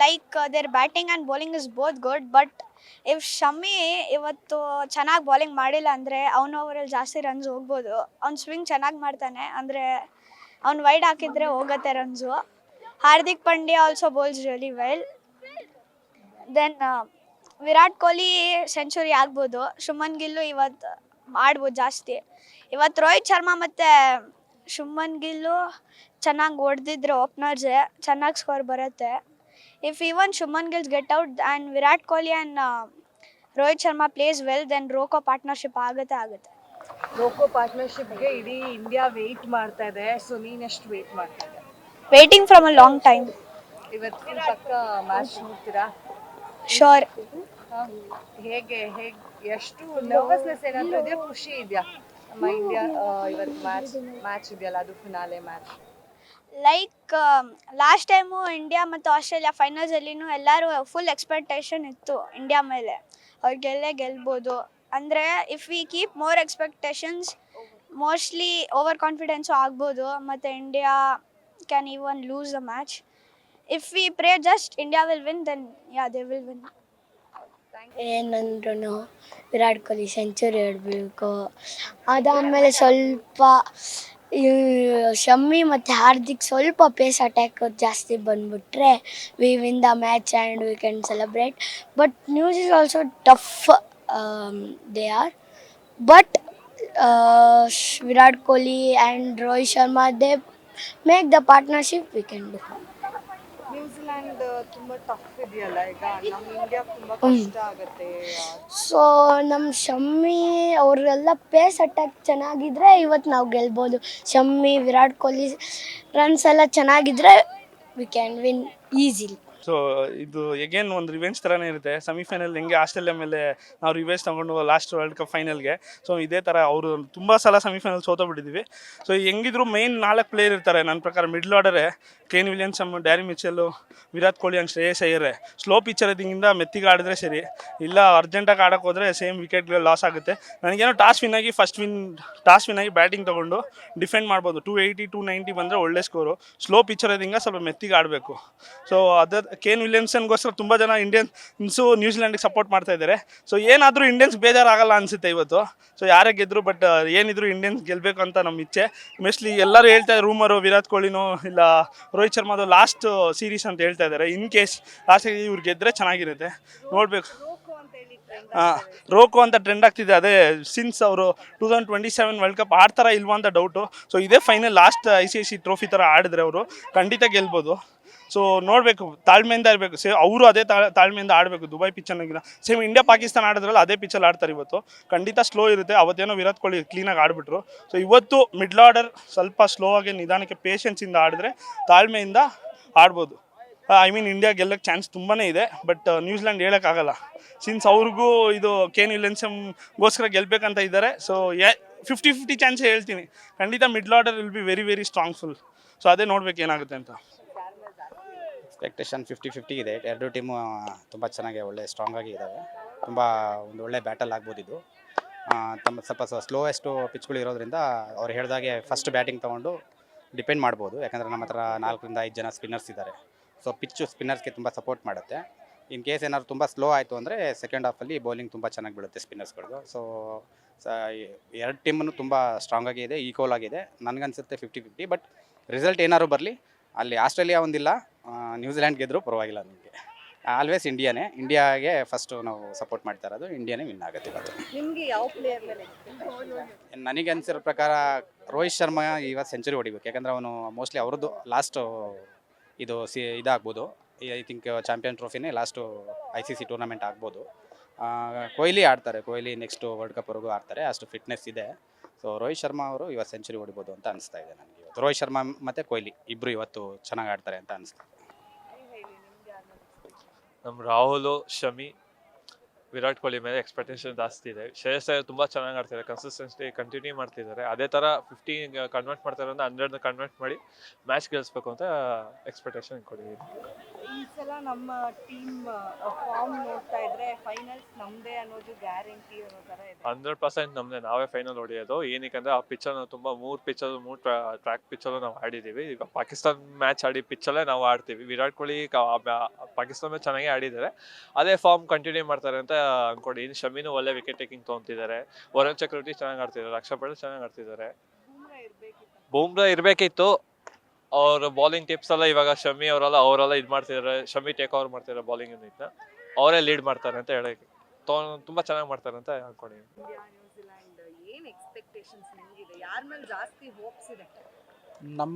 Like their batting and bowling is both good. But if Shami ಇವತ್ತು ಚೆನ್ನಾಗಿ bowling ಮಾಡಿಲ್ಲ ಅಂದರೆ ಅವನು ಅವರಲ್ಲಿ ಜಾಸ್ತಿ ರನ್ಸ್ ಹೋಗ್ಬೋದು. ಅವ್ನು ಸ್ವಿಂಗ್ ಚೆನ್ನಾಗಿ ಮಾಡ್ತಾನೆ, ಅಂದರೆ ಅವ್ನು ವೈಡ್ ಹಾಕಿದರೆ ಹೋಗುತ್ತೆ runs. Hardik Pandya also bowls really well. Then Virat Kohli century ಆಗ್ಬೋದು. ಶುಮನ್ ಗಿಲ್ಲು ಇವತ್ತು ಆಡ್ಬೋದು ಜಾಸ್ತಿ. ಇವತ್ತು ರೋಹಿತ್ ಶರ್ಮಾ ಮತ್ತು ಶುಮನ್ ಗಿಲ್ಲು ಚೆನ್ನಾಗಿ ಹೊಡೆದಿದ್ರೆ ಓಪನರ್ಸೇ ಚೆನ್ನಾಗಿ ಸ್ಕೋರ್ ಬರುತ್ತೆ. If even Shubman Gill's get out and Virat Kohli and Rohit Sharma plays well, then Roko partnership ಆಗುತ್ತೆ. ರೋಕೋ ಪಾರ್ಟ್ನರ್ಶಿಪ್ಗೆ ಇಡೀ ಇಂಡಿಯಾ ವೆಯ್ಟ್ ಮಾಡ್ತಾ ಇದೆ. ಸೊ ನೀನೆಷ್ಟು ವೆಯ್ಟ್ ಮಾಡ್ತಾ ಇದೆ? Waiting from a long time. ಇವತ್ತು ಪಕ್ಕ ಮ್ಯಾಚ್ ನೋಡ್ತೀರಾ? ಶೋರ್. ಹೇಗೆ ಎಷ್ಟು ನರ್ವಸ್ನೆಸ್ ಏನಾದರೂ ಇದೆಯಾ, ಖುಷಿ ಇದೆಯಾ? ನಮ್ಮ ಇಂಡಿಯಾ ಇವತ್ತು ಮ್ಯಾಚ್ ಇದೆಯಲ್ಲ, ಅದು finale match. Like last time India ಮತ್ತು ಆಸ್ಟ್ರೇಲಿಯಾ ಫೈನಲ್ಸಲ್ಲಿನೂ ಎಲ್ಲರೂ ಫುಲ್ ಎಕ್ಸ್ಪೆಕ್ಟೇಷನ್ ಇತ್ತು ಇಂಡಿಯಾ ಮೇಲೆ, ಅವ್ರು ಗೆಲ್ಬೋದು. ಅಂದರೆ if we keep more expectations mostly over confidence ಆಗ್ಬೋದು, ಮತ್ತು India can even lose the match. If we pray just India will win, then ya they will win. ಏನಂದ್ರೂ ವಿರಾಟ್ ಕೊಹ್ಲಿ ಸೆಂಚುರಿ ಹೊಡಬೇಕು. ಅದಾದಮೇಲೆ ಸ್ವಲ್ಪ ಶಮ್ಮಿ ಮತ್ತು ಹಾರ್ದಿಕ್ ಸ್ವಲ್ಪ ಪೇಸ್ ಅಟ್ಯಾಕ್ ಜಾಸ್ತಿ ಬಂದುಬಿಟ್ರೆ we win the match and we can celebrate. But news is also tough, they are. But Virat Kohli and Rohit Sharma they make the partnership we can do. New Zealand ತುಂಬಾ tough ಇದೆಯಲ್ಲ ಈಗ, ನಮ್ಮ ಇಂಡಿಯಾ ತುಂಬಾ ಕಷ್ಟ ಆಗುತ್ತೆ. ಸೊ ನಮ್ಮ ಶಮ್ಮಿ ಅವರೆಲ್ಲ ಪೇಸ್ ಅಟ್ಯಾಕ್ ಚೆನ್ನಾಗಿದ್ರೆ ಇವತ್ತು ನಾವು ಗೆಲ್ಬೋದು. ಶಮ್ಮಿ, ವಿರಾಟ್ ಕೊಹ್ಲಿ ರನ್ಸ್ ಎಲ್ಲ ಚೆನ್ನಾಗಿದ್ರೆ we can win easily. So ಇದು ಎಗೇನ್ ಒಂದು ರಿವೆಂಜ್ ಥರನೇ ಇರುತ್ತೆ. ಸೆಮಿಫೈನಲ್ ಹೆಂಗೆ ಆಸ್ಟ್ರೇಲಿಯಾ ಮೇಲೆ ನಾವು ರಿವೆಂಜ್ ತೊಗೊಂಡು ಲಾಸ್ಟ್ ವರ್ಲ್ಡ್ ಕಪ್ ಫೈನಲ್ಗೆ, ಸೊ ಇದೇ ಥರ ಅವರು ತುಂಬ ಸಲ ಸೆಮಿಫೈನಲ್ ಸೋತೋಗ್ಬಿಟ್ಟಿದ್ದೀವಿ. ಸೊ ಹೆಂಗಿದ್ರು ಮೈನ್ 4 ಪ್ಲೇಯರ್ ಇರ್ತಾರೆ ನನ್ನ ಪ್ರಕಾರ. ಮಿಡ್ಲ್ ಆರ್ಡರೇ ಕೇನ್ ವಿಲಿಯಮ್ಸನ್, ಡ್ಯಾರಿ ಮಿಚೆಲ್ಲು, Virat Kohli and Shreyas Iyer. Slow pitch ಇರೋದ್ರಿಂದ ಮೆತ್ತಿಗೆ ಆಡಿದ್ರೆ ಸರಿ, ಇಲ್ಲ ಅರ್ಜೆಂಟಾಗಿ ಆಡೋಕೆ ಹೋದರೆ ಸೇಮ್ ವಿಕೆಟ್ಗಳು ಲಾಸ್ ಆಗುತ್ತೆ. ನನಗೇನೋ ಟಾಸ್ ವಿನ್ ಆಗಿ ಬ್ಯಾಟಿಂಗ್ ತೊಗೊಂಡು ಡಿಫೆಂಡ್ ಮಾಡ್ಬೋದು. 280 290 ಬಂದರೆ ಒಳ್ಳೆ ಸ್ಕೋರು. ಸ್ಲೋ ಪಿಚ್ ಇರೋದ್ರಿಂದ ಸ್ವಲ್ಪ ಮೆತ್ತಿಗೆ ಆಡಬೇಕು. ಸೊ ಕೇನ್ ವಿಲಿಯಮ್ಸನ್ಗೋಸ್ಕರ ತುಂಬ ಜನ ಇಂಡಿಯನ್ಸು ನ್ಯೂಜಿಲ್ಯಾಂಡಿಗೆ ಸಪೋರ್ಟ್ ಮಾಡ್ತಾ ಇದ್ದಾರೆ. ಸೊ ಏನಾದರೂ ಇಂಡಿಯನ್ಸ್ ಬೇಜಾರಾಗಲ್ಲ ಅನಿಸುತ್ತೆ ಇವತ್ತು. ಸೊ ಯಾರೇ ಗೆದ್ದರು, ಬಟ್ ಏನಿದ್ರು ಇಂಡಿಯನ್ಸ್ ಗೆಲ್ಲಬೇಕು ಅಂತ ನಮ್ಮ ಇಚ್ಛೆ. ಮೋಸ್ಟ್ಲಿ ಎಲ್ಲರೂ ಹೇಳ್ತಾ ಇದ್ದಾರೆ ರೂಮರು ವಿರಾಟ್ ಕೊಹ್ಲಿನೋ ಇಲ್ಲ ರೋಹಿತ್ ಶರ್ಮಾದು ಲಾಸ್ಟ್ ಸೀರೀಸ್ ಅಂತ ಹೇಳ್ತಾ ಇದ್ದಾರೆ. ಇನ್ ಕೇಸ್ ಲಾಸ್ಟಿಗೆ ಇವ್ರು ಗೆದ್ದರೆ ಚೆನ್ನಾಗಿರುತ್ತೆ, ನೋಡಬೇಕು. ರೋಕೋ ಅಂತ ಟ್ರೆಂಡ್ ಆಗ್ತಿದೆ. ಅದೇ ಸಿನ್ಸ್ ಅವರು 2027 ವರ್ಲ್ಡ್ ಕಪ್ ಆಡ್ತಾರ ಇಲ್ವಾ ಅಂತ ಡೌಟು. ಸೊ ಇದೇ ಫೈನಲ್ ಲಾಸ್ಟ್ ICC ಟ್ರೋಫಿ ಥರ ಆಡಿದ್ರೆ ಅವರು ಖಂಡಿತ ಗೆಲ್ಬೋದು. ಸೊ ನೋಡಬೇಕು, ತಾಳ್ಮೆಯಿಂದ ಇರಬೇಕು. ಅವರು ಅದೇ ತಾಳ್ಮೆಯಿಂದ ಆಡಬೇಕು. ದುಬೈ ಪಿಚ್ಚನ್ನಾಗಿಲ್ಲ, ಸೇಮ್ ಇಂಡಿಯಾ ಪಾಕಿಸ್ತಾನ ಆಡಿದ್ರಲ್ಲ ಅದೇ ಪಿಚ್ಚಲ್ಲಿ ಆಡ್ತಾರೆ ಇವತ್ತು. ಖಂಡಿತ ಸ್ಲೋ ಇರುತ್ತೆ. ಅವತ್ತೇನೋ ವಿರಾಟ್ ಕೊಹ್ಲಿ ಕ್ಲೀನಾಗಿ ಆಡಿಬಿಟ್ರು. ಸೊ ಇವತ್ತು ಮಿಡ್ಲ್ ಆರ್ಡರ್ ಸ್ವಲ್ಪ ಸ್ಲೋ ಆಗಿ ನಿಧಾನಕ್ಕೆ ಪೇಷನ್ಸಿಂದ ಆಡಿದ್ರೆ ತಾಳ್ಮೆಯಿಂದ ಆಡ್ಬೋದು. ಇಂಡಿಯಾ ಗೆಲ್ಲಕ್ಕೆ ಚಾನ್ಸ್ ತುಂಬಾ ಇದೆ. ಬಟ್ ನ್ಯೂಜಿಲ್ಯಾಂಡ್ ಹೇಳೋಕ್ಕಾಗಲ್ಲ, ಸಿನ್ಸ್ ಅವ್ರಿಗೂ ಇದು ಕೇನ್ ವಿಲಿಯಮ್ಸನ್ಗೋಸ್ಕರ ಗೆಲ್ಲಬೇಕಂತ ಇದ್ದಾರೆ. ಸೊ 50-50 ಚಾನ್ಸ್ ಹೇಳ್ತೀನಿ. ಖಂಡಿತ middle order will be very very strongful. So ಅದೇ ನೋಡ್ಬೇಕು ಏನಾಗುತ್ತೆ ಅಂತ. ಎಕ್ಸ್ಪೆಕ್ಟೇಷನ್ 50-50 ಇದೆ. ಎರಡು ಟೀಮು ತುಂಬ ಚೆನ್ನಾಗಿ ಒಳ್ಳೆ ಸ್ಟ್ರಾಂಗ್ ಆಗಿ ಇದ್ದಾವೆ. ತುಂಬ ಒಂದು ಒಳ್ಳೆ ಬ್ಯಾಟಲ್ ಆಗ್ಬೋದು ಇದು. ತಮ್ಮ ಸ್ವಲ್ಪ ಸ್ಲೋಯೆಸ್ಟು ಪಿಚ್ಗಳು ಇರೋದ್ರಿಂದ ಅವ್ರು ಹೇಳಿದಾಗೆ ಫಸ್ಟ್ ಬ್ಯಾಟಿಂಗ್ ತೊಗೊಂಡು ಡಿಪೆಂಡ್ ಮಾಡ್ಬೋದು. ಯಾಕಂದರೆ ನಮ್ಮ ಹತ್ರ 4-5 ಜನ ಸ್ಪಿನ್ನರ್ಸ್ ಇದ್ದಾರೆ. ಸೊ ಪಿಚ್ಚು ಸ್ಪಿನ್ನರ್ಸ್ಗೆ ತುಂಬ ಸಪೋರ್ಟ್ ಮಾಡುತ್ತೆ. ಇನ್ ಕೇಸ್ ಏನಾದ್ರು ತುಂಬ ಸ್ಲೋ ಆಯಿತು ಅಂದರೆ ಸೆಕೆಂಡ್ ಹಾಫಲ್ಲಿ ಬೌಲಿಂಗ್ ತುಂಬ ಚೆನ್ನಾಗಿ ಬೀಳುತ್ತೆ ಸ್ಪಿನ್ನರ್ಸ್ಗಳು. ಸೊ ಎರಡು ಟೀಮನ್ನು ತುಂಬ ಸ್ಟ್ರಾಂಗ್ ಆಗಿದೆ, ಈಕ್ವಲ್ ಆಗಿದೆ. ನನಗನ್ಸುತ್ತೆ 50-50. ಬಟ್ ರಿಸಲ್ಟ್ ಏನಾದ್ರು ಬರಲಿ, ಅಲ್ಲಿ ಆಸ್ಟ್ರೇಲಿಯಾ ಒಂದಿಲ್ಲ, ನ್ಯೂಜಿಲ್ಯಾಂಡ್ ಗೆದ್ದರೂ ಪರವಾಗಿಲ್ಲ. ನನಗೆ ಆಲ್ವೇಸ್ ಇಂಡಿಯಾಗೆ ಫಸ್ಟು ನಾವು ಸಪೋರ್ಟ್ ಮಾಡ್ತಾ ಇರೋದು. ಇಂಡಿಯಾನೇ ವಿನ್ ಆಗುತ್ತೆ ಇವತ್ತು. ನಿಮಗೆ ಯಾವ ಪ್ಲೇಯರ್ ಮೇಲೆ? ನನಗೆ ಅನಿಸಿರೋ ಪ್ರಕಾರ ರೋಹಿತ್ ಶರ್ಮಾ ಇವತ್ತು ಸೆಂಚುರಿ ಹೊಡಿಬೇಕು. ಯಾಕಂದರೆ ಅವನು ಮೋಸ್ಟ್ಲಿ ಅವ್ರದ್ದು ಲಾಸ್ಟ್ ಇದು ಇದಾಗ್ಬೋದು. ಐ ಥಿಂಕ್ ಚಾಂಪಿಯನ್ ಟ್ರೋಫಿನೇ ಲಾಸ್ಟು ICC ಟೂರ್ನಮೆಂಟ್ ಆಗ್ಬೋದು. ಕೊಹ್ಲಿ ಆಡ್ತಾರೆ, ಕೊಹ್ಲಿ ನೆಕ್ಸ್ಟು ವರ್ಲ್ಡ್ ಕಪ್ವರೆಗೂ ಆಡ್ತಾರೆ, ಅಷ್ಟು ಫಿಟ್ನೆಸ್ ಇದೆ. ಸೊ ರೋಹಿತ್ ಶರ್ಮಾ ಅವರು ಇವತ್ತು ಸೆಂಚುರಿ ಹೊಡಿಬೋದು ಅಂತ ಅನಿಸ್ತಾ ಇದೆ ನನಗೆ. ಇವತ್ತು ರೋಹಿತ್ ಶರ್ಮಾ ಮತ್ತು ಕೊಹ್ಲಿ ಇಬ್ಬರು ಇವತ್ತು ಚೆನ್ನಾಗಿ ಆಡ್ತಾರೆ ಅಂತ ಅನಿಸ್ತಾ ಇದೆ. ನಮ್ಮ ರಾಹುಲ್, ಶಮಿ, ವಿರಾಟ್ ಕೊಹ್ಲಿ ಮೇಲೆ ಎಕ್ಸ್ಪೆಕ್ಟೇಷನ್ ಜಾಸ್ತಿ ಇದೆ. ಶ್ರೇಯಸ್ ಅಯ್ಯರ್ ತುಂಬ ಚೆನ್ನಾಗಿ ಆಡ್ತಿದ್ದಾರೆ, ಕನ್ಸಿಸ್ಟೆನ್ಸಿ ಕಂಟಿನ್ಯೂ ಮಾಡ್ತಿದ್ದಾರೆ. ಅದೇ ಥರ 50 ಕನ್ವರ್ಟ್ ಮಾಡ್ತಾರೆ ಅಂದರೆ 100 ಕನ್ವರ್ಟ್ ಮಾಡಿ ಮ್ಯಾಚ್ ಗೆಲ್ಲಿಸ್ಬೇಕು ಅಂತ ಎಕ್ಸ್ಪೆಕ್ಟೇಷನ್ ಕೊಟ್ಟಿದ್ದೀನಿ. ಈ ಸಲ ನಮ್ಮ ಟೀಮ್ ಫಾರ್ಮ್ ನೋಡ್ತಾ ಇದ್ರೆ ಫೈನಲ್ಸ್ ನಮ್ದೇ ಅನ್ನೋದು ಗ್ಯಾರಂಟಿ ಅನ್ನೋ ತರ ಇದೆ. 100% ನಮ್ದೆ, ನಾವೇ ಫೈನಲ್ ಹೊಡೆಯೋದು. ಏನಕ್ಕಂದ್ರೆ ಆ ಪಿಚ್ಚನ್ನು ತುಂಬ 3 ಟ್ರ್ಯಾಕ್ ಪಿಚ್ಚಲ್ಲೂ ನಾವು ಆಡಿದ್ದೀವಿ. ಈಗ ಪಾಕಿಸ್ತಾನ ಮ್ಯಾಚ್ ಆಡಿ ಪಿಚ್ಚಲ್ಲೇ ನಾವು ಆಡ್ತೀವಿ. ವಿರಾಟ್ ಕೊಹ್ಲಿ ಪಾಕಿಸ್ತಾನ ಮ್ಯಾಚ್ ಚೆನ್ನಾಗೇ ಆಡಿದ್ದಾರೆ. ಅದೇ ಫಾರ್ಮ್ ಕಂಟಿನ್ಯೂ ಮಾಡ್ತಾರೆ ಅಂತ ಅನ್ಕೊಂಡು. ಇನ್ನು ಶಮಿನೂ ಒಳ್ಳೆ ವಿಕೆಟ್ ಟೇಕಿಂಗ್ ತೊಗೊಂತಿದ್ದಾರೆ. ವರುಣ್ ಚಕ್ರವರ್ತಿ ಚೆನ್ನಾಗಿ ಆಡ್ತಿದ್ದಾರೆ. ಅಕ್ಷರ್ ಪಟೇಲ್ ಚೆನ್ನಾಗಿ ಆಡ್ತಿದ್ದಾರೆ. ಬೂಮ್ರಾ ಇರಬೇಕಿತ್ತು. ಅವ್ರ ಬೌಲಿಂಗ್ ಟಿಪ್ಸ್ ಎಲ್ಲ ಇವಾಗ ಶಮಿ ಅವರೆಲ್ಲ ಇದು ಮಾಡ್ತಿದ್ದಾರೆ. ಶಮಿ ಟೇಕ್ ಓವರ್ ಮಾಡ್ತಿದ್ದಾರೆ ಬೌಲಿಂಗ್ ಯೂನಿಟ್ನ. ಅವರೇ ಲೀಡ್ ಮಾಡ್ತಾರೆ ಅಂತ ಹೇಳಕ್ಕೆ ತುಂಬಾ ಚೆನ್ನಾಗಿ ಮಾಡ್ತಾರೆ ಅಂತ ಅನ್ಕೊಂಡಿದ್ದೀನಿ. ಇಂಡಿಯಾ ನ್ಯೂಜಿಲೆಂಡ್ ಏನ್ ಎಕ್ಸ್ಪೆಕ್ಟೇಷನ್ಸ್ ನಿಮ್ಗಿದೆ? ಯಾರ ಮೇಲೆ ಜಾಸ್ತಿ ಹೋಪ್ಸ್ ಇದೆ? ನಮ್ಮ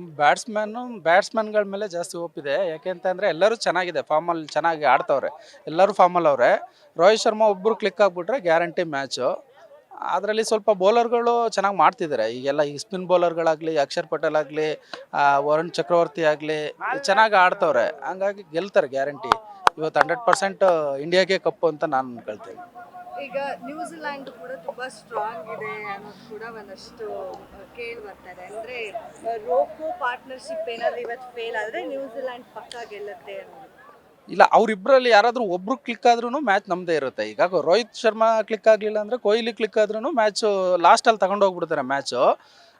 ಬ್ಯಾಟ್ಸ್ಮನ್ಗಳ ಮೇಲೆ ಜಾಸ್ತಿ ಹೋಪಿದೆ. ಯಾಕೆಂತಂದರೆ ಎಲ್ಲರೂ ಚೆನ್ನಾಗಿದೆ, ಫಾರ್ಮಲ್ಲಿ ಚೆನ್ನಾಗಿ ಆಡ್ತವ್ರೆ, ಎಲ್ಲರೂ ಫಾರ್ಮಲ್ಲಿ ಅವರೆ. ರೋಹಿತ್ ಶರ್ಮಾ ಒಬ್ಬರು ಕ್ಲಿಕ್ ಆಗಿಬಿಟ್ರೆ ಗ್ಯಾರಂಟಿ ಮ್ಯಾಚು. ಅದರಲ್ಲಿ ಸ್ವಲ್ಪ ಬೌಲರ್ಗಳು ಚೆನ್ನಾಗಿ ಮಾಡ್ತಿದ್ದಾರೆ ಈಗೆಲ್ಲ. ಈ ಸ್ಪಿನ್ ಬೌಲರ್ಗಳಾಗಲಿ, ಅಕ್ಷರ್ ಪಟೇಲ್ ಆಗಲಿ, ವರುಣ್ ಚಕ್ರವರ್ತಿ ಆಗಲಿ ಚೆನ್ನಾಗಿ ಆಡ್ತವ್ರೆ. ಹಂಗಾಗಿ ಗೆಲ್ತಾರೆ ಗ್ಯಾರಂಟಿ. ಇವತ್ತು 100% ಇಂಡಿಯಾಗೆ ಕಪ್ಪು ಅಂತ ನಾನು ಅನ್ಕೊಳ್ತೀನಿ. ಈಗ ನ್ಯೂಜಿಲೆಂಡ್ ಕೂಡ ತುಂಬಾ ಸ್ಟ್ರಾಂಗ್ ಇದೆ ಅನ್ನೋದು ಕೂಡ ಒಂದಷ್ಟು ಕೇಳಿ ಬರ್ತಾರೆ. ಅಂದ್ರೆ ರೋಕೋ ಪಾರ್ಟ್ನರ್ಶಿಪ್ ಏನಾದ್ರು ಇವತ್ತು ಫೇಲ್ ಆದ್ರೆ ನ್ಯೂಜಿಲೆಂಡ್ ಪಕ್ಕ ಗೆಲ್ಲುತ್ತೆ ಅನ್ನೋದು. ಇಲ್ಲ, ಅವರಿಬ್ಬರಲ್ಲಿ ಯಾರಾದರೂ ಒಬ್ರು ಕ್ಲಿಕ್ ಆದ್ರೂ ಮ್ಯಾಚ್ ನಮ್ಮದೇ ಇರುತ್ತೆ. ಈಗ ರೋಹಿತ್ ಶರ್ಮಾ ಕ್ಲಿಕ್ ಆಗಲಿಲ್ಲ ಅಂದರೆ ಕೊಹ್ಲಿ ಕ್ಲಿಕ್ ಆದ್ರೂ ಮ್ಯಾಚು ಲಾಸ್ಟಲ್ಲಿ ತಗೊಂಡು ಹೋಗ್ಬಿಡ್ತಾರೆ ಮ್ಯಾಚು.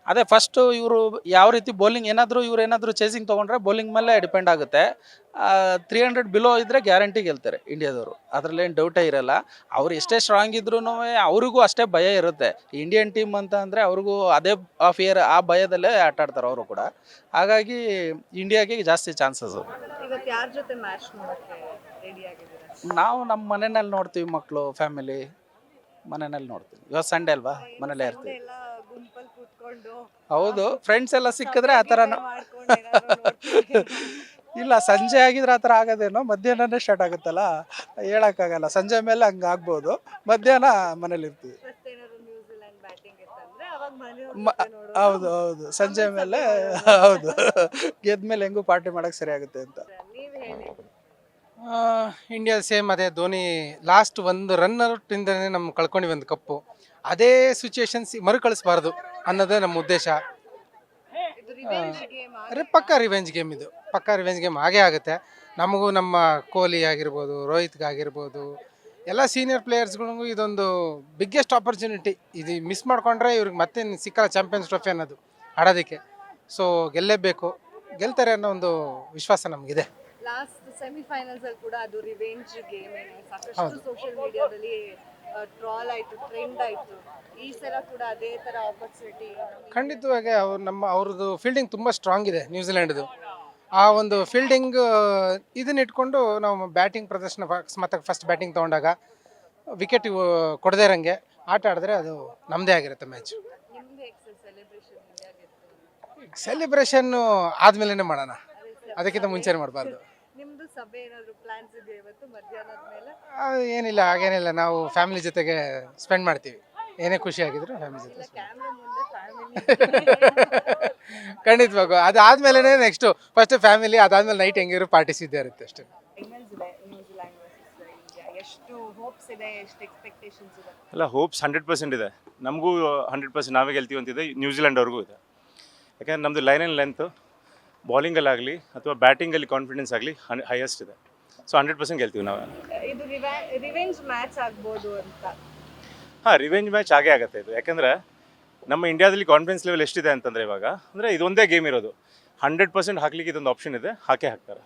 ಅದೇ ಫಸ್ಟು ಇವರು ಯಾವ ರೀತಿ ಬೌಲಿಂಗ್ ಏನಾದರೂ ಚೇಸಿಂಗ್ ತೊಗೊಂಡ್ರೆ ಬೌಲಿಂಗ್ ಮೇಲೆ ಡಿಪೆಂಡ್ ಆಗುತ್ತೆ. 300 ಬಿಲೋ ಇದ್ದರೆ ಗ್ಯಾರಂಟಿ ಗೆಲ್ತಾರೆ ಇಂಡಿಯಾದವರು, ಅದರಲ್ಲೇನು ಡೌಟೇ ಇರಲ್ಲ. ಅವ್ರು ಎಷ್ಟೇ ಸ್ಟ್ರಾಂಗ್ ಇದ್ರೂ ಅವ್ರಿಗೂ ಅಷ್ಟೇ ಭಯ ಇರುತ್ತೆ. ಇಂಡಿಯನ್ ಟೀಮ್ ಅಂತ ಅಂದರೆ ಅವ್ರಿಗೂ ಅದೇ ಫಿಯರ್, ಆ ಭಯದಲ್ಲೇ ಆಟ ಆಡ್ತಾರೆ ಅವರು ಕೂಡ. ಹಾಗಾಗಿ ಇಂಡಿಯಾಗೆ ಜಾಸ್ತಿ ಚಾನ್ಸಸ್ಸು. ಇವತ್ತು ಯಾರ ಜೊತೆ ಮ್ಯಾಚ್ ನೋಡಕ್ಕೆ ರೆಡಿ ಆಗಿದ್ದೀರಾ? ನಾವು ನಮ್ಮ ಮನೆಯಲ್ಲಿ ನೋಡ್ತೀವಿ, ಮಕ್ಕಳು ಫ್ಯಾಮಿಲಿ ಮನೆಯಲ್ಲಿ ನೋಡ್ತೀವಿ. ಇವತ್ತು ಸಂಡೇ ಅಲ್ವಾ, ಮನೇಲೇ ಇರ್ತೀವಿ. ಎಲ್ಲ ಗುಂಪಲ್ಲಿ ಕೂತ್ಕೊಂಡು ಹೌದು, ಫ್ರೆಂಡ್ಸ್ ಎಲ್ಲ ಸಿಕ್ಕಿದ್ರೆ ಆ ಥರ ಮಾಡ್ಕೊಂಡು ಏನಾದ್ರು ನೋಡ್ತೀವಿ. ಇಲ್ಲ, ಸಂಜೆ ಆಗಿದ್ರೆ ಆ ಥರ ಆಗೋದೇನೋ, ಮಧ್ಯಾಹ್ನನೇ ಸ್ಟಾರ್ಟ್ ಆಗುತ್ತಲ್ಲ, ಹೇಳೋಕ್ಕಾಗಲ್ಲ. ಸಂಜೆ ಮೇಲೆ ಹಂಗೆ ಆಗ್ಬೋದು, ಮಧ್ಯಾಹ್ನ ಮನೇಲಿ ಇರ್ತೀವಿ. ಫಸ್ಟ್ ಏನಾದ್ರು ನ್ಯೂಜಿಲೆಂಡ್ ಬ್ಯಾಟಿಂಗ್ ಇತ್ತಂದ್ರೆ ಅವಾಗ ಹೌದು, ಸಂಜೆ ಮೇಲೆ ಹೌದು, ಗೆದ್ಮೇಲೆ ಹೆಂಗೂ ಪಾರ್ಟಿ ಮಾಡೋಕ್ಕೆ ಸರಿ ಆಗುತ್ತೆ ಅಂತ. ನೀವ್ ಹೇಳಿ. ಇಂಡಿಯಾ ಸೇಮ್ ಅದೇ. ಧೋನಿ ಲಾಸ್ಟ್ ಒಂದು ರನ್ ಔಟ್ ಇಂದನೇ ನಮ್ಮ ಕಳ್ಕೊಂಡಿವಿ ಒಂದು ಕಪ್ಪು. ಅದೇ ಸಿಚುಯೇಷನ್ಸ್ ಮರುಕಳಿಸಬಾರ್ದು ಅನ್ನೋದೇ ನಮ್ಮ ಉದ್ದೇಶ. ಇದು ರಿವೆಂಜ್ ಗೇಮ್ ಪಕ್ಕಾ ರಿವೆಂಜ್ ಗೇಮ್ ಇದು, ಪಕ್ಕಾ ರಿವೆಂಜ್ ಗೇಮ್ ಆಗೇ ಆಗುತ್ತೆ. ನಮಗೂ ನಮ್ಮ ಕೊಹ್ಲಿ ಆಗಿರ್ಬೋದು, ರೋಹಿತ್ಗಾಗಿರ್ಬೋದು, ಎಲ್ಲ ಸೀನಿಯರ್ ಪ್ಲೇಯರ್ಸ್ಗಳಿಗೂ ಇದೊಂದು ಬಿಗ್ಗೆಸ್ಟ್ ಆಪರ್ಚುನಿಟಿ. ಇದು ಮಿಸ್ ಮಾಡ್ಕೊಂಡ್ರೆ ಇವ್ರಿಗೆ ಮತ್ತೆ ಸಿಕ್ಕಲ್ಲ ಚಾಂಪಿಯನ್ಸ್ ಟ್ರೋಫಿ ಅನ್ನೋದು ಆಡೋದಕ್ಕೆ. ಸೊ ಗೆಲ್ಲೇಬೇಕು, ಗೆಲ್ತಾರೆ ಅನ್ನೋ ಒಂದು ವಿಶ್ವಾಸ ನಮಗಿದೆ. ಲಾಸ್ಟ್ ಸೆಮಿಫೈನಲ್ಸ್ ಅಲ್ಲಿ ಕೂಡ ಅದು ರಿವೆಂಜ್ ಗೇಮ್ ಸಾಕಷ್ಟು ಸೋಷಿಯಲ್ ಮೀಡಿಯಾದಲ್ಲಿ ಟ್ರಾಲ್ ಆಯ್ತು, ಟ್ರೆಂಡ್ ಆಯ್ತು. ಈ ಸಲ ಕೂಡ ಅದೇ ತರ ಆಪರ್ಚುನಿಟಿ ಖಂಡಿತವಾಗಿ ಅವ್ರದ್ದು ಫೀಲ್ಡಿಂಗ್ ತುಂಬ ಸ್ಟ್ರಾಂಗ್ ಇದೆ ನ್ಯೂಜಿಲೆಂಡ್ದು. ಆ ಒಂದು ಫೀಲ್ಡಿಂಗ್ ಇದನ್ನ ಇಟ್ಕೊಂಡು ನಾವು ಬ್ಯಾಟಿಂಗ್ ಪ್ರದರ್ಶನ ಅಕಸ್ಮಾತ್ ಫಸ್ಟ್ ಬ್ಯಾಟಿಂಗ್ ತೊಗೊಂಡಾಗ ವಿಕೆಟ್ ಕೊಡದೇ ಇರೋಂಗೆ ಆಟ ಆಡಿದ್ರೆ ಅದು ನಮ್ಮದೇ ಆಗಿರುತ್ತೆ ಮ್ಯಾಚ್. ನಿಮ್ಗೆ ಸೆಲೆಬ್ರೇಷನ್ ಇಂಡಿಯಾ ಗೆದ್ದು ಸೆಲೆಬ್ರೇಷನ್ನು ಆದಮೇಲೆ ಮಾಡೋಣ, ಅದಕ್ಕಿಂತ ಮುಂಚೆ ಮಾಡಬಾರ್ದು. ನಿಮ್ದು ಸಭೆ ಏನಾದ್ರು ಪ್ಲಾನ್ಸ್ ಇದೆ ಇವತ್ತು ಮಧ್ಯಾಹ್ನದ ಮೇಲೆ? ಏನಿಲ್ಲ, ಹಾಗೇನಿಲ್ಲ. ನಾವು ಫ್ಯಾಮಿಲಿ ಜೊತೆಗೆ ಸ್ಪೆಂಡ್ ಮಾಡ್ತೀವಿ. ಏನೇ ಖುಷಿ ಆಗಿದ್ರು ಫ್ಯಾಮಿಲಿ ಜೊತೆ ಕ್ಯಾಮ್ರಾ ಮುಂದೆ ಫ್ಯಾಮಿಲಿ ಖಂಡಿತವಾಗೂ. ಅದಾದ್ಮೇಲೆ ನೆಕ್ಸ್ಟು ಫಸ್ಟ್ ಫ್ಯಾಮಿಲಿ, ಅದಾದ್ಮೇಲೆ ನೈಟ್ ಹೆಂಗಿರೋ ಪಾರ್ಟೀಸ್ ಇದ್ದೇ ಇರುತ್ತೆ ಅಷ್ಟೇ. ಫೈನಲ್ಸ್ ಇದೆ ನ್ಯೂಜಿಲೆಂಡ್ ವರ್ಸಸ್ ಇಂಡಿಯಾ. ಎಷ್ಟು ಹೋಪ್ಸ್ ಇದೆ, ಎಷ್ಟು ಎಕ್ಸ್ಪೆಕ್ಟೇಷನ್ಸ್ ಇದೆ? ಅಲ್ಲ, ಹೋಪ್ಸ್ 100% ಇದೆ. ನಮಗೂ 100% ನಾವೇ ಗೆಲ್ತೀವಿ ಅಂತಿದೆ, ನ್ಯೂಜಿಲೆಂಡ್ ಅವ್ರಿಗೂ ಇದೆ. ಯಾಕಂದರೆ ನಮ್ಮದು ಲೈನ್ ಆ್ಯಂಡ್ ಲೆಂತ್ ಬೌಲಿಂಗಲ್ಲಾಗಲಿ ಅಥವಾ ಬ್ಯಾಟಿಂಗಲ್ಲಿ ಕಾನ್ಫಿಡೆನ್ಸ್ ಆಗಲಿ ಹೈಯೆಸ್ಟ್ ಇದೆ. ಸೊ 100% ಗೆಲ್ತೀವಿ ನಾವು. ಇದು ರಿವೆಂಜ್ ಮ್ಯಾಚ್ ಆಗ್ಬೋದು ಅಂತ. ಹಾಂ, ರಿವೆಂಜ್ ಮ್ಯಾಚ್ ಆಗೇ ಆಗುತ್ತೆ ಇದು. ಯಾಕಂದರೆ ನಮ್ಮ ಇಂಡಿಯಾದಲ್ಲಿ ಕಾನ್ಫಿಡೆನ್ಸ್ ಲೆವೆಲ್ ಎಷ್ಟಿದೆ ಅಂತಂದರೆ ಇವಾಗ ಅಂದರೆ ಇದೊಂದೇ ಗೇಮ್ ಇರೋದು. 100% ಹಾಕ್ಲಿಕ್ಕೆ ಇದೊಂದು ಆಪ್ಷನ್ ಇದೆ, ಹಾಕೇ ಹಾಕ್ತಾರೆ.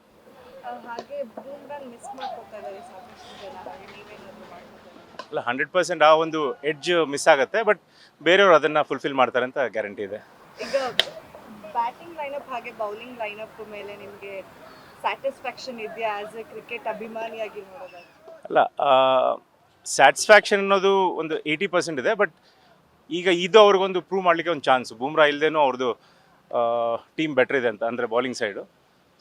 ಹಾಗೆ ಬೂಮ್ರಾ ಮಿಸ್ ಮಾಡ್ಕೊತಾ ಇದ್ದಾರೆ ಸಾಕಷ್ಟು ಜನ. ಹಾಗೆ ನೀವೇನಾದ್ರು ಮಾಡ್ಕೊತಾ? ಅಲ್ಲ, 100% ಆ ಒಂದು ಎಡ್ಜ್ ಮಿಸ್ ಆಗುತ್ತೆ, ಬಟ್ ಬೇರೆಯವರು ಅದನ್ನು ಫುಲ್ಫಿಲ್ ಮಾಡ್ತಾರೆ ಅಂತ ಗ್ಯಾರಂಟಿ ಇದೆ. ಈಗ ಬ್ಯಾಟಿಂಗ್ ಲೈನಪ್ ಹಾಗೆ ಬೌಲಿಂಗ್ ಲೈನಪ್ ಮೇಲೆ ನಿಮಗೆ ಸ್ಯಾಟಿಸ್ಫ್ಯಾಕ್ಷನ್ ಇದೆಯಾ ಆಸ್ ಎ ಕ್ರಿಕೆಟ್ ಅಭಿಮಾನಿಯಾಗಿ ನೋಡೋದಾದ್ರೆ? ಅಲ್ಲ, ಸ್ಯಾಟಿಸ್ಫ್ಯಾಕ್ಷನ್ ಅನ್ನೋದು ಒಂದು 80% ಇದೆ. ಬಟ್ ಈಗ ಇದು ಅವ್ರಿಗೊಂದು ಪ್ರೂವ್ ಮಾಡಲಿಕ್ಕೆ ಒಂದು ಚಾನ್ಸ್. ಬೂಮ್ರಾ ಇಲ್ಲದೇನೂ ಅವ್ರದ್ದು ಟೀಮ್ ಬೆಟ್ರ್ ಇದೆ ಅಂತ, ಅಂದರೆ ಬೌಲಿಂಗ್ ಸೈಡು.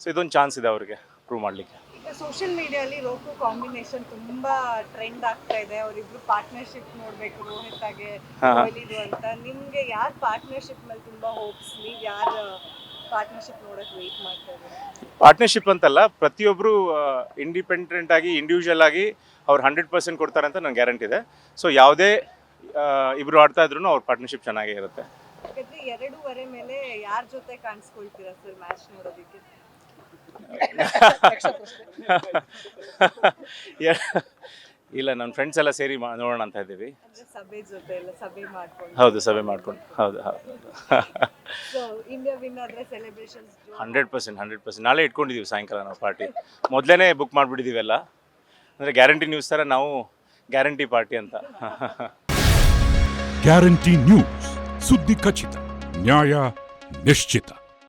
ಸೊ ಇದೊಂದು ಚಾನ್ಸ್ ಇದೆ ಅವ್ರಿಗೆ ಪ್ರೂವ್ ಮಾಡಲಿಕ್ಕೆ. ಈಗ ಸೋಷಿಯಲ್ ಮೀಡಿಯಾಲಿ ರೋಕು ಕಾಂಬಿನೇಷನ್ ತುಂಬಾ ಟ್ರೆಂಡ್ ಆಗ್ತಾ ಇದೆ. ಅವರಿಬ್ರು ಪಾರ್ಟ್ನರ್ಶಿಪ್ ನೋಡ್ಬೇಕು, ರೋಹಿತ್ ಹಾಗೆ ಕೊಹ್ಲಿದು ಅಂತ. ನಿಮ್ಗೆ ಯಾರ ಪಾರ್ಟ್ನರ್ಶಿಪ್ ಮೇಲೆ ತುಂಬಾ ಹೋಪ್ಸ್? ನೀವು ಯಾರ ಪಾರ್ಟ್ನರ್ಶಿಪ್ ನೋಡಕ್ ವೆಯ್ಟ್ ಮಾಡ್ತಾ ಇದ್ದೀರಾ? ಪಾರ್ಟ್ನರ್ಶಿಪ್ ಅಂತಲ್ಲ, ಪ್ರತಿಯೊಬ್ಬರು ಇಂಡಿಪೆಂಡೆಂಟ್ ಆಗಿ ಇಂಡಿವಿಜುವಲ್ ಆಗಿ ಅವ್ರು 100% ಕೊಡ್ತಾರೆ ಅಂತ ನಂಗೆ ಗ್ಯಾರಂಟಿ ಇದೆ. ಸೊ ಯಾವುದೇ ಇಬ್ಬರು ಆಡ್ತಾ ಇದ್ರು ಅವ್ರ ಪಾರ್ಟ್ನರ್ಶಿಪ್ ಚೆನ್ನಾಗೇ ಇರುತ್ತೆ. ಯಾಕಂದ್ರೆ 2:30 ಮೇಲೆ ಯಾರ ಜೊತೆ ಕಾಣಿಸ್ಕೊಳ್ತೀರಾ ಸರ್ ಮ್ಯಾಚ್ ನೋಡೋದಕ್ಕೆ? ಇಲ್ಲ, ನನ್ನ ಫ್ರೆಂಡ್ಸ್ ಎಲ್ಲ ಸೇರಿ ನೋಡೋಣ ಅಂತ ಇದ್ದೀವಿ. ಅಂದ್ರೆ ಸಭೆ ಜೊತೆ ಎಲ್ಲ ಸಭೆ ಮಾಡ್ಕೊಂಡು ಹೌದು, ಸಭೆ ಮಾಡ್ಕೊಂಡು. ಹೌದು. ಸೊ ಇಂಡಿಯಾ ವಿನ್ ಆದ್ರೆ ಸೆಲೆಬ್ರೇಷನ್ಸ್ 100%. ನಾಳೆ ಇಟ್ಕೊಂಡಿದ್ದೀವಿ ಸಾಯಂಕಾಲ ನಾವು ಪಾರ್ಟಿ. ಮೊದಲೇ ಬುಕ್ ಮಾಡಿಬಿಟ್ಟಿದ್ದೀವಿ ಎಲ್ಲ. ಅಂದರೆ ಗ್ಯಾರಂಟಿ ನ್ಯೂಸ್ ಥರ ನಾವು ಗ್ಯಾರಂಟಿ ಪಾರ್ಟಿ ಅಂತ. ಗ್ಯಾರಂಟಿ ನ್ಯೂಸ್, ಸುದ್ದಿ ಖಚಿತ, ನ್ಯಾಯ ನಿಶ್ಚಿತ.